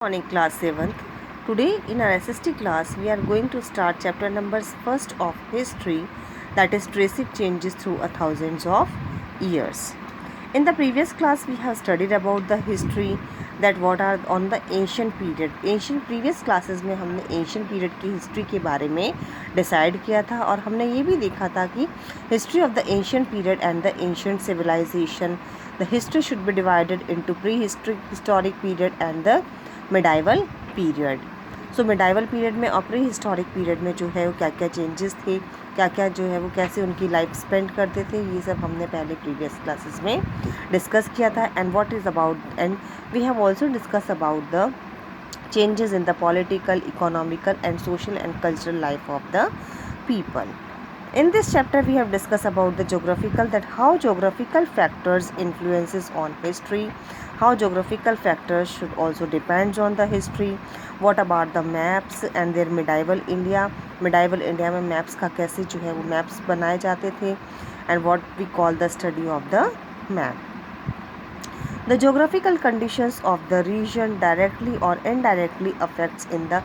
Morning class 7th. Today in our SST class we are going to start chapter numbers first of history, that is tracing changes through thousands of years. In the previous class we have studied about the history that what are on the ancient period. Ancient previous classes में हमने ancient period की history के बारे में decide किया था और हमने ये भी देखा था कि history of the ancient period and the ancient civilization, the history should be divided into prehistoric period and the medieval period. So medieval period में और प्री हिस्टोरिक पीरियड में जो है वो क्या क्या चेंजेस थे, क्या क्या जो है वो कैसे उनकी लाइफ स्पेंड करते थे, ये सब हमने पहले प्रीवियस क्लासेस में डिस्कस किया था. And what is about and we have also discuss about the changes in the political, economical and social and cultural life of the people. In this chapter we have discussed about the geographical, that how geographical factors influences on history, how geographical factors should also depends on the history, what about the maps and their medieval India में maps का कैसे जो है वो maps बनाए जाते थे, and what we call the study of the map. The geographical conditions of the region directly or indirectly affects in the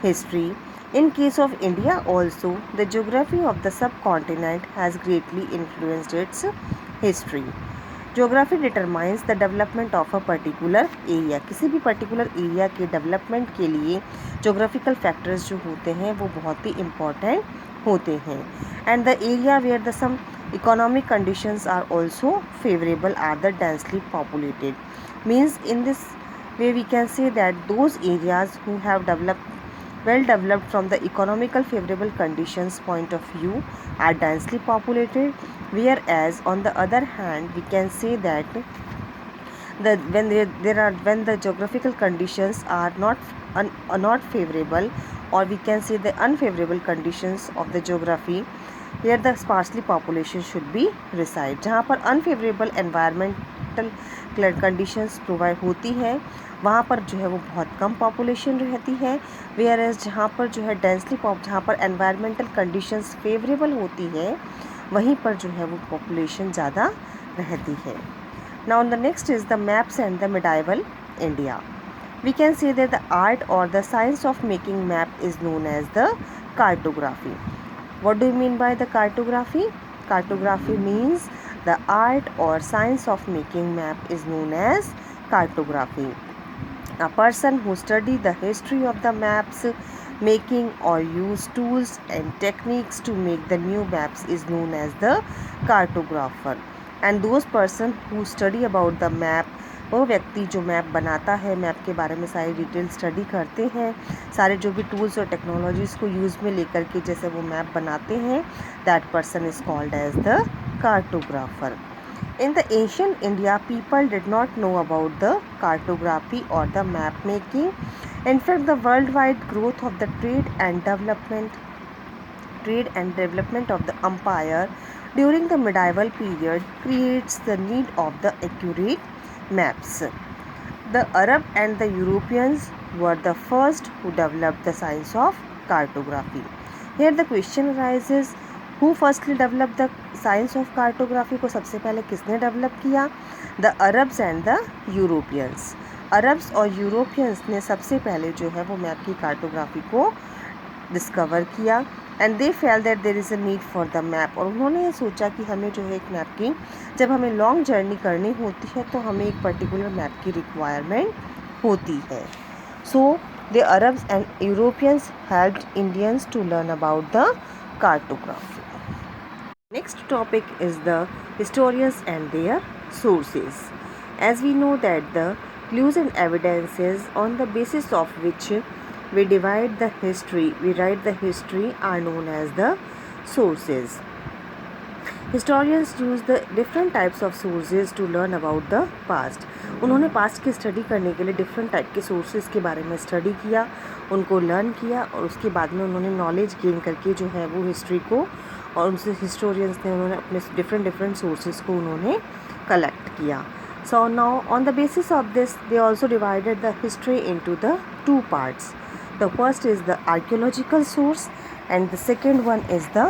history. In case of India also, the geography of the subcontinent has greatly influenced its history. Geography determines the development of a particular area. किसी भी particular area के development के लिए geographical factors जो होते हैं वो बहुत ही important होते हैं. And the area where the some economic conditions are also favorable are the densely populated. Means in this way we can say that those areas who have well developed from the economical favorable conditions point of view are densely populated, whereas on the other hand we can say that when the geographical conditions are not favorable, or we can say the unfavorable conditions of the geography, where the sparsely population should be reside. जहाँ पर unfavorable environmental conditions provide होती है वहाँ पर जो है वो बहुत कम population रहती है, whereas जहाँ पर जो है जहाँ पर environmental conditions favorable होती है वहीं पर जो है वो population ज़्यादा रहती है. Now the next is the maps and the medieval India. We can say that the art or the science of making map is known as the cartography. What do you mean by the cartography? Cartography means the art or science of making map is known as cartography. A person who study the history of the maps making or use tools and techniques to make the new maps is known as the cartographer. And those person who study about the map, वो व्यक्ति जो map बनाता है, map के बारे में सारी detail study करते हैं, सारे जो भी टूल्स और टेक्नोलॉजीज़ को यूज़ में लेकर के जैसे वो मैप बनाते हैं, that person is called as the cartographer. In the ancient India, people did not know about the cartography or the map making. In fact, the worldwide growth of the trade and development of the empire during the medieval period creates the need of the accurate maps. The Arab and the Europeans were the first who developed the science of cartography. Here the question arises, who firstly developed the science of cartography? को सबसे पहले किसने develop किया? The Arabs and the Europeans. Arabs और Europeans ने सबसे पहले जो है वो मैप की कार्टोग्राफी को डिस्कवर किया, and they fail that there is a need for the map. और उन्होंने ये सोचा कि हमें जो है एक मैप की, जब हमें लॉन्ग जर्नी करनी होती है तो हमें एक पर्टिकुलर मैप की रिक्वायरमेंट होती है. So the Arabs and Europeans helped Indians to learn about the cartography. Next topic is the historians and their sources. As we know that the clues and evidences on the basis of which we write the history are known as the sources. Historians use the different types of sources to learn about the past. उन्होंने past की study करने के लिए different type के sources के बारे में study किया, उनको लर्न किया, और उसके बाद में उन्होंने नॉलेज गेन करके जो है वो हिस्ट्री को, और उनसे हिस्टोरियंस ने उन्होंने अपने डिफरेंट सोर्सेज को उन्होंने कलेक्ट किया. So now on the basis of this they also divided the history into the two parts. The first is the archaeological source and the second one is the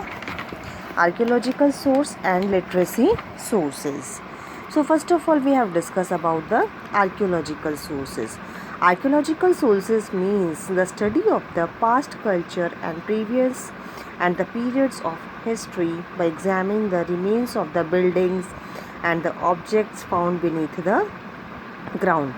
archaeological source and literacy sources. So first of all we have discussed about the archaeological sources. Archaeological sources means the study of the past culture and the periods of history by examining the remains of the buildings and the objects found beneath the ground.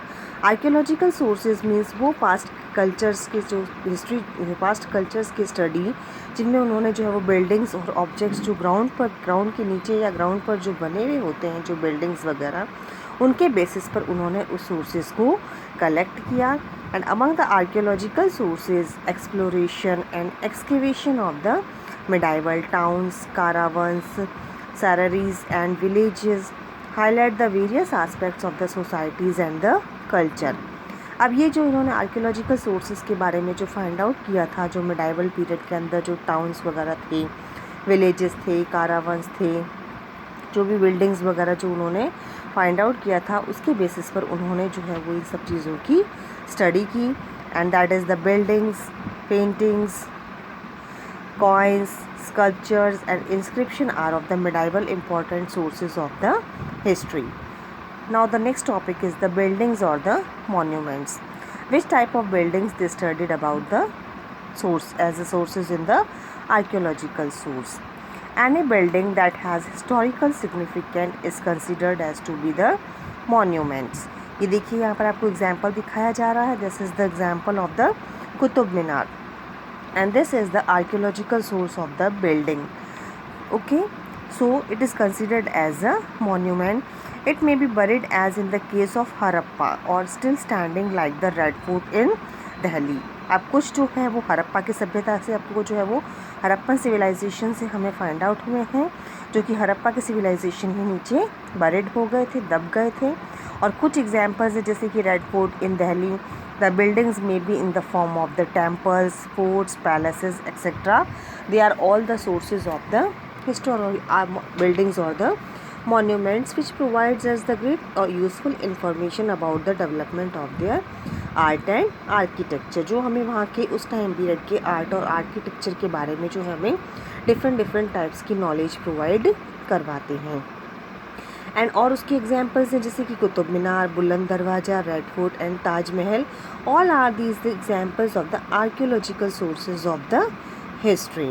Archaeological sources means वो past cultures की जो history, past cultures की study जिनमें उन्होंने जो है वो buildings और ऑब्जेक्ट्स जो ग्राउंड के नीचे या ग्राउंड पर जो बने हुए होते हैं, जो बिल्डिंग्स वगैरह, उनके बेसिस पर उन्होंने उस सोर्सेज को कलेक्ट किया. And among the archaeological sources exploration and excavation of the medieval towns, caravans, satraries and villages highlight the various aspects of the societies and the culture. अब ये जो इन्होंने आर्कियोलॉजिकल सोर्सेज के बारे में जो फाइंड आउट किया था, जो मिडाइवल पीरियड के अंदर जो टाउन्स वगैरह थे, विलेजेस थे, कारावंस थे, जो भी बिल्डिंग्स वगैरह जो उन्होंने फाइंड आउट किया था, उसके बेसिस पर उन्होंने जो है वो इन सब चीज़ों की स्टडी की. And that is the buildings, paintings, coins, sculptures and inscription are of the medieval important sources of the history. Now the next topic is the buildings or the monuments. Which type of buildings they studied about the source as the sources in the archaeological source. Any building that has historical significance is considered as to be the monuments. ये देखिए यहाँ पर आपको example दिखाया जा रहा है. This is the example of the Qutub Minar. And this is the archaeological source of the building. Okay, so it is considered as a monument. It may be buried as in the case of Harappa or still standing like the Red Fort in Delhi. अब कुछ जो है वो हरप्पा की सभ्यता से आपको जो है वो हरप्पन सिविलाइजेशन से हमें फाइंड आउट हुए हैं, जो कि हरप्पा के सिविलाइजेशन ही नीचे बरिड हो गए थे, दब गए थे. और कुछ एग्जाम्पल्स है जैसे कि red fort in Delhi. The buildings may be in the form of the temples, forts, palaces, etc. They are all the sources of the historical buildings or the monuments, which provides us the great or useful information about the development of their art and architecture. जो हमें वहाँ के उस time period के art और architecture के बारे में जो है हमें डिफरेंट टाइप्स की नॉलेज प्रोवाइड करवाते हैं. एंड और उसकी एग्जाम्पल्स हैं जैसे कि Qutub Minar, Buland Darwaza, red fort and Taj Mahal. All are these the examples of the archaeological sources of the history.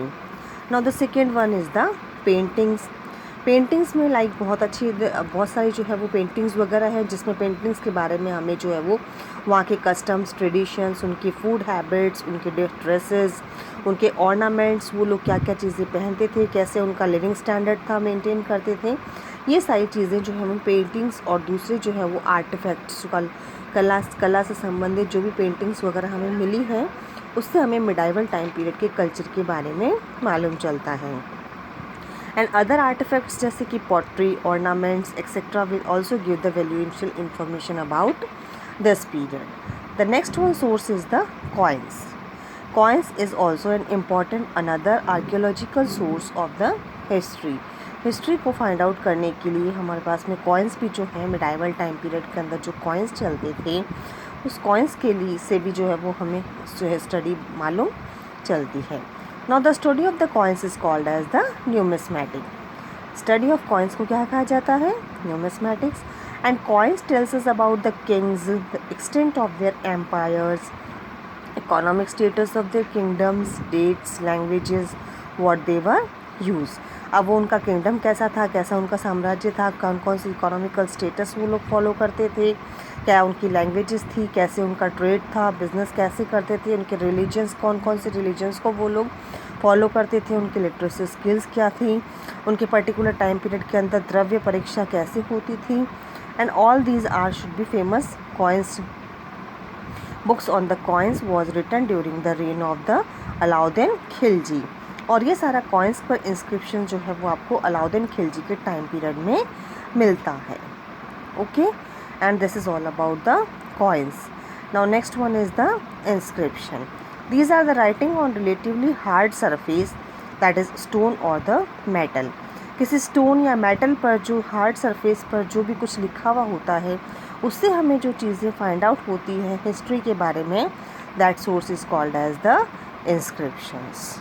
Now the second one is the paintings. Paintings में बहुत सारी जो है वो पेंटिंग्स वगैरह है, जिसमें पेंटिंग्स के बारे में हमें जो है वो वहाँ के कस्टम्स, ट्रेडिशंस, उनकी फूड हैबिट्स, उनके ड्रेसेस, उनके ऑर्नामेंट्स, वो लोग क्या क्या चीज़ें पहनते थे, कैसे उनका लिविंग स्टैंडर्ड था, मेंटेन करते थे. ये सारी चीज़ें जो हमें पेंटिंग्स और दूसरे जो है वो आर्टिफैक्ट्स, कला से संबंधित जो भी पेंटिंग्स वगैरह हमें मिली हैं, उससे हमें मिडाइवल टाइम पीरियड के कल्चर के बारे में मालूम चलता है. एंड अदर आर्टिफैक्ट्स जैसे कि pottery, ornaments etcetera will also give the valuable information about this period. The next one source is the coins. Coins is also an important another archaeological source of the history. History को find out करने के लिए हमारे पास में coins भी जो है medieval time period के अंदर जो कॉइन्स चलते थे, उस कॉइन्स के लिए से भी जो है वो हमें जो है स्टडी मालूम चलती है. Now the study of the coins is called as the numismatic. Study of coins को क्या कहा जाता है? Numismatics. And coins tells us about the kings, the extent of their empires, economic status of their kingdoms, dates, languages, what they were used. अब वो उनका kingdom कैसा था, कैसा उनका साम्राज्य था, कौन कौन सी इकोनॉमिकल स्टेटस वो लोग फॉलो करते थे, क्या उनकी लैंग्वेजेस थी, कैसे उनका ट्रेड था, बिजनेस कैसे करते थे, उनके रिलीजन्स कौन कौन से रिलीजन्स को वो लोग फॉलो करते थे, उनकी लिटरेसी स्किल्स क्या थी, उनके पर्टिकुलर टाइम पीरियड के अंदर द्रव्य परीक्षा कैसे होती थी. And all these are should be famous. Coins books on the coins was written during the reign of the Alauddin Khilji. और ये सारा कॉइन्स पर इंस्क्रिप्शन जो है वो आपको अलाउद्दीन खिलजी के टाइम पीरियड में मिलता है. Okay, and this is all about the coins. Now next one is the inscription. These are the writing on relatively hard surface, that is stone और द मेटल. किसी स्टोन या मेटल पर जो hard surface पर जो भी कुछ लिखा हुआ होता है, उससे हमें जो चीज़ें फाइंड आउट होती हैं हिस्ट्री के बारे में, that source is called as the inscriptions.